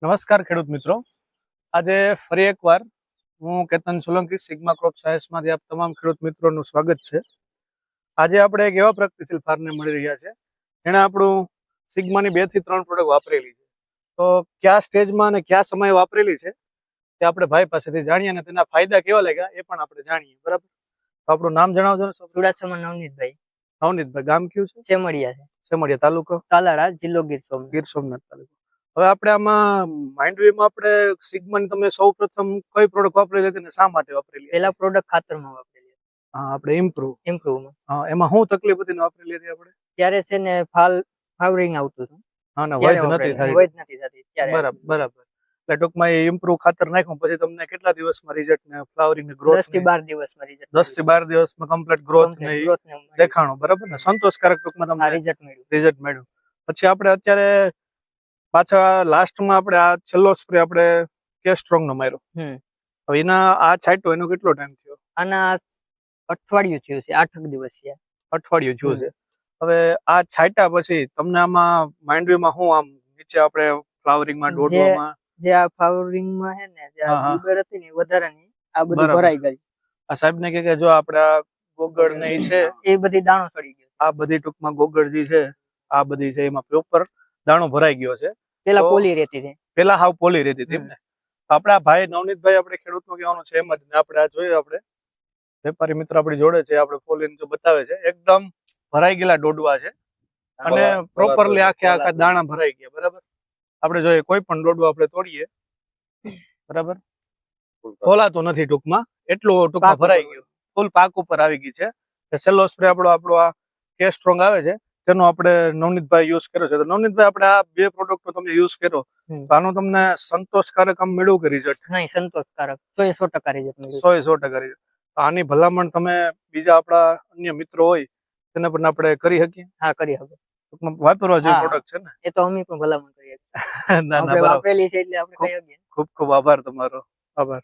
નમસ્કાર ખેડૂત મિત્રો, આજે ફરી એકવાર હું કેતન સોલંકી સિગ્મા ક્રોપ સાયન્સમાંથી આપ તમામ ખેડૂત મિત્રોનું સ્વાગત છે। આજે આપણે એક એવા પ્રગતિશીલ ફાર્મને મળી રહ્યા છે જેણે આપણું સિગ્માની 2 થી 3 પ્રોડક્ટ વાપરેલી છે। તો કયા સ્ટેજમાં અને કયા સમયે વાપરેલી છે તે આપણે ભાઈ પાસેથી જાણીએ અને તેના ફાયદા કેવા લાગ્યા એ પણ આપણે જાણીએ, બરાબર? તો આપણું નામ જણાવજો ને. ચુડાસમા નવનીતભાઈ। નવનીતભાઈ, ગામ કયું છે? સેમડિયા છે। સેમડિયા, તાલુકો તાલાળા, જિલ્લો ગીર સોમનાથ। ગીર સોમનાથ તાલુકો। હવે આપણે આમાં માઇન્ડવીમાં આપણે સિગ્માની તમે સૌ પ્રથમ કઈ પ્રોડક્ટ વાપરેલી હતી ને શા માટે વાપરેલી? પેલા પ્રોડક્ટ ખાતરમાં વાપરેલી। હા, આપણે ઇમ્પ્રુવમાં। હા, એમાં શું તકલીફ હતી ને વાપરેલી હતી આપણે? ત્યારે છે ને ફ્લાવરિંગ આવતું હતું। હા ના, ત્યારે વૈધ નથી વાપરેલી, થઈ। વૈધ નથી થતી ત્યારે। બરાબર બરાબર। એટલે ટૂંકમાં એ ઇમ્પ્રુવ ખાતર નાખ્યું પછી તમને કેટલા દિવસમાં રિઝલ્ટ ને ફ્લાવરિંગ ને ગ્રોથ 10 થી 12 દિવસમાં રિઝલ્ટ। 10 થી 12 દિવસમાં કમ્પ્લીટ ગ્રોથ ને દેખાણો, બરાબર ને? સંતોષકારક ટૂંકમાં તમને રિઝલ્ટ મળ્યું। પછી આપણે અત્યારે પાછા લાસ્ટમાં આપણે આ છેલ્લો સ્પ્રે આપણે કેસ્ટ્રોંગ નો માર્યો। હવે એના આ છાંટ્યો એનો કેટલો ટાઈમ થયો? આના અઠવાડિયું થયું છે, 8 દિવસ છે। અઠવાડિયું થયું છે। હવે આ છાંટ્યા પછી તમને આમાં માઇન્ડવીમાં શું આમ નીચે આપણે ફ્લાવરિંગમાં ડોડવામાં જે આ ફ્લાવરિંગમાં છે ને જે બીબર હતી ને વધારાની આ બધી ભરાઈ ગઈ। આ સાહેબ ને કે જો આપણે આ ગોગળ ને છે એ બધી દાણો ચડી ગયો। આ બધી ટૂંકમાં ગોગળ જે છે આ બધી છે એમાં પ્રોપર દાણો ભરાઈ ગયો છે। પેલા પોલી રહેતી હતી, પેલા હાવ પોલી રહેતી હતી ને? આપણા ભાઈ નવનીતભાઈ આપણે ખેડૂતનો કહેવાનું છે એમ જ ને આપણે આ જોઈએ આપણે વેપારી મિત્ર આપણી જોડે છે, આપણે પોલીને જો બતાવે છે એકદમ ભરાઈ ગયેલા ડોડવા છે અને પ્રોપરલી આખા દાણા ભરાઈ ગયા, બરાબર? આપણે જોઈએ કોઈ પણ ડોડવો આપણે તોડીએ, બરાબર, ખોલાતો નથી ટૂંકમાં, એટલું ટૂંકમાં ભરાઈ ગયું, ફૂલ પાક ઉપર આવી ગઈ છે। સેલો સ્પ્રે આપણો આ કેસ્ટ્રોંગ આવે છે તેનો આપણે નવનીતભાઈ યુઝ કર્યો છે। તો નવનીતભાઈ આપણે આ 2 પ્રોડક્ટનો તમે યુઝ કર્યો તો આનું તમને સંતોષકારક આમ મળ્યું કે રિઝલ્ટ? નહીં, સંતોષકારક 100% રિઝલ્ટ મળ્યું। 100% રિઝલ્ટ। આની ભલામણ તમે બીજા આપણા અન્ય મિત્રો હોય તેને પણ આપણે કરી શકીએ? હા, કરી શકીએ। વાપરવા જેવું પ્રોડક્ટ છે ને? એ તો અમે પણ ભલામણ કરીએ। ના ના, વાપરેલી છે એટલે આપણે કહી શકીએ। ખૂબ ખૂબ આભાર તમારો, આભાર।